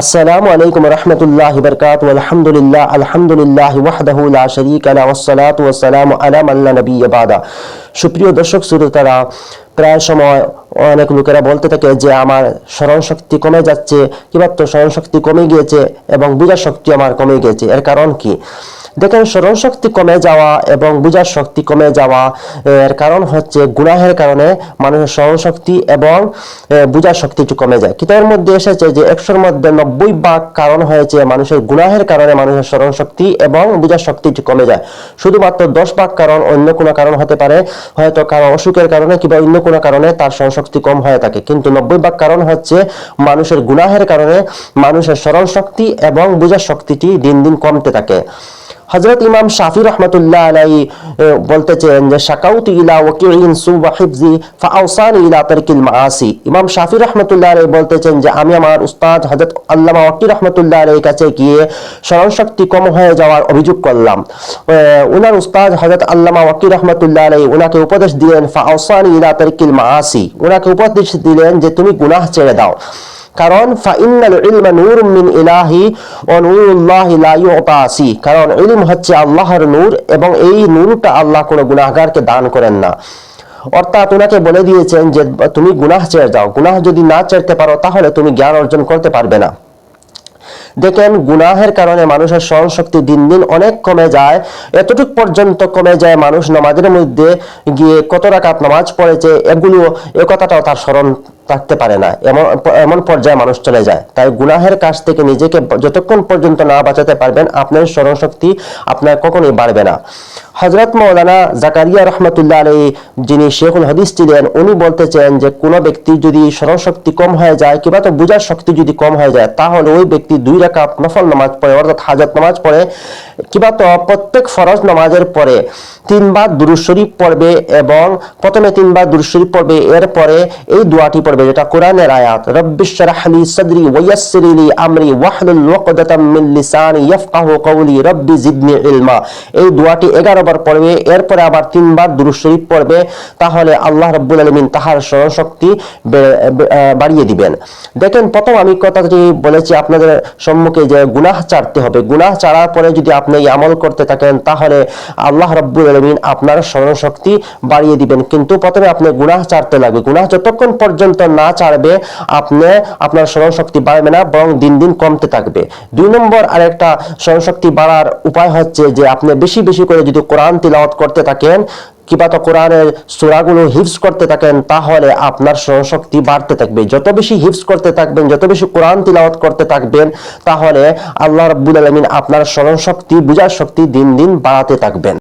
আসসালামু আলাইকুম রহমতুল্লাহি বারকাতুহু আলহামদুলিল্লাহি ওয়াহদাহু লা শারীকা লাহু ওয়াসসালাতু ওয়াসসালামু আলা মান লা নাবিয়্যা বাদা। সুপ্রিয় দর্শক শ্রোতারা, প্রায় সময় অনেক লোকেরা বলতে থাকে যে আমার স্মরণ শক্তি কমে যাচ্ছে, কিংবা তো স্মরণ শক্তি কমে গিয়েছে এবং বোঝার শক্তি আমার কমে গিয়েছে। এর কারণ কি? দেখেন, স্মরণ শক্তি কমে যাওয়া এবং বোঝার শক্তি কমে যাওয়া এর কারণ হচ্ছে গুনাহের কারণে মানুষের স্মরণ শক্তি এবং বোঝার শক্তি একটু কমে যায়। কিতাবের মধ্যে এসেছে যে 100-র মধ্যে 90 ভাগ কারণ হয়েছে মানুষের গুনাহের কারণে মানুষের স্মরণ শক্তি এবং বোঝার শক্তি একটু কমে যায়। শুধুমাত্র 10 ভাগ কারণ অন্য কোনো কারণ হতে পারে, হয়তো কারো অসুখের কারণে কিংবা অন্য কোনো কারণে তার স্মরণ শক্তি কম হয়ে থাকে, কিন্তু 90 ভাগ কারণ হচ্ছে মানুষের গুনাহের কারণে মানুষের স্মরণ শক্তি এবং বোঝার শক্তিটি দিন দিন কমতে থাকে। হযরত ইমাম শাফি রাহমাতুল্লাহ আলাইহি বলতেছেন যে শাকাউতু ইলা ওয়াকিইন সুবা হিফজি ফাআওসানি ইলা তারকিল মাআসি। ইমাম শাফি রাহমাতুল্লাহ আলাইহি বলতেছেন যে আমি আমার উস্তাদ হযরত আল্লামা ওয়াকি রাহমাতুল্লাহ আলাইহির কাছে গিয়ে স্মরণ শক্তি কম হয়ে যাওয়ার অভিযোগ করলাম। উনার উস্তাদ হযরত আল্লামা ওয়াকি রাহমাতুল্লাহ আলাইহি উনাকে উপদেশ দিলেন ফাআওসানি ইলা তারকিল মাআসি, উনাকে উপদেশ দিলেন যে তুমি গুনাহ ছেড়ে দাও। কারণ ফাইন্নাল ইলমা নূরুম মিন ইলাহি ওয়া নূরুল্লাহি লা ইউতাসি, কারণ ইলম হচ্ছে আল্লাহর নূর এবং এই নূরটা আল্লাহ কোনো গুনাহগারকে দান করেন না। অর্থাৎ ওনাকে বলে দিয়েছেন যে তুমি গুনাহ ছেড়ে যাও, গুনাহ যদি না ছেড়তে পারো তাহলে তুমি জ্ঞান অর্জন করতে পারবে না। দেখেন, গুনাহের কারণে মানুষের স্মরণ শক্তি দিন দিন অনেক কমে যায়, এতটুকু পর্যন্ত কমে যায় মানুষ নামাজের মধ্যে গিয়ে কত রাকাত নামাজ পড়েছে এগুলো এ কথাটাও তার স্মরণ থাকতে পারে না, এমন পর্যায়ে মানুষ চলে যায়। তাই গুনাহের কাছ থেকে নিজেকে যতক্ষণ পর্যন্ত না বাঁচাতে পারবেন আপনার স্মরণ শক্তি আপনার কখনোই বাড়বে না। হযরত মাওলানা জাকারিয়া রাহমাতুল্লাহ আলাইহি, যিনি শেখুল হাদিস ছিলেন, উনি বলতেছেন যে কোনো ব্যক্তি যদি স্মরণ শক্তি কম হয়ে যায় কিংবা তো বোঝার শক্তি যদি কম হয়ে যায় তাহলে ওই ব্যক্তি 2 রাকাত নফল নামাজ পড়ে, অর্থাৎ হাজাত নামাজ পড়ে, কিংবা তো প্রত্যেক ফরজ নামাজের পরে 3 বার দুরূদ শরীফ পড়বে এবং প্রথমে 3 বার দুরূদ শরীফ পড়বে, এরপরে এই দোয়াটি পড়বে যেটা কোরআনের আয়াত, রব্বিশ শরহ লি সাদরি ওয়া ইয়াসসির লি আমরি ওয়াহলুল উকদাতাম মিন লিসানি ইয়াফকাহু কওলি রব্বি জিদনি ইলমা। এই দোয়াটি 11 বার পড়বে, এরপরে আবার 3 বার দুরূদ শরীফ পড়বে, তাহলে আল্লাহ রাব্বুল আলামিন তাহার স্মরণ শক্তি বাড়িয়ে দিবেন। দেখেন, প্রথম আমি কথাটি বলেছি আপনাদের সম্মুখে যে গুনাহ ছাড়তে হবে। গুনাহ ছাড়ার পরে যদি আপনি এই আমল করতে থাকেন তাহলে আল্লাহ রাব্বুল আলামিন আপনার স্মরণ শক্তি বাড়িয়ে দিবেন, কিন্তু প্রথমে আপনি গুনাহ ছাড়তে লাগবে। গুনাহ যতক্ষণ পর্যন্ত না ছাড়বে আপনার স্মরণ শক্তি বাড়বে না, বরং দিন দিন কমতে থাকবে। 2 নম্বর আরেকটা স্মরণ শক্তি বাড়ার উপায় হচ্ছে যে আপনি বেশি বেশি করে যদি কোরআন তিলাওয়াত করতে থাকেন কিংবা তো কোরআনের সূরাগুলো হিফজ করতে থাকেন তাহলে আপনার স্মরণ শক্তি বাড়তে থাকবে। যত বেশি হিফজ করতে থাকবেন, যত বেশি কোরআন তিলাওয়াত করতে থাকবেন, তাহলে আল্লাহ রাব্বুল আলামিন আপনার স্মরণ শক্তি, বোঝার শক্তি দিন দিন বাড়াতে থাকবেন।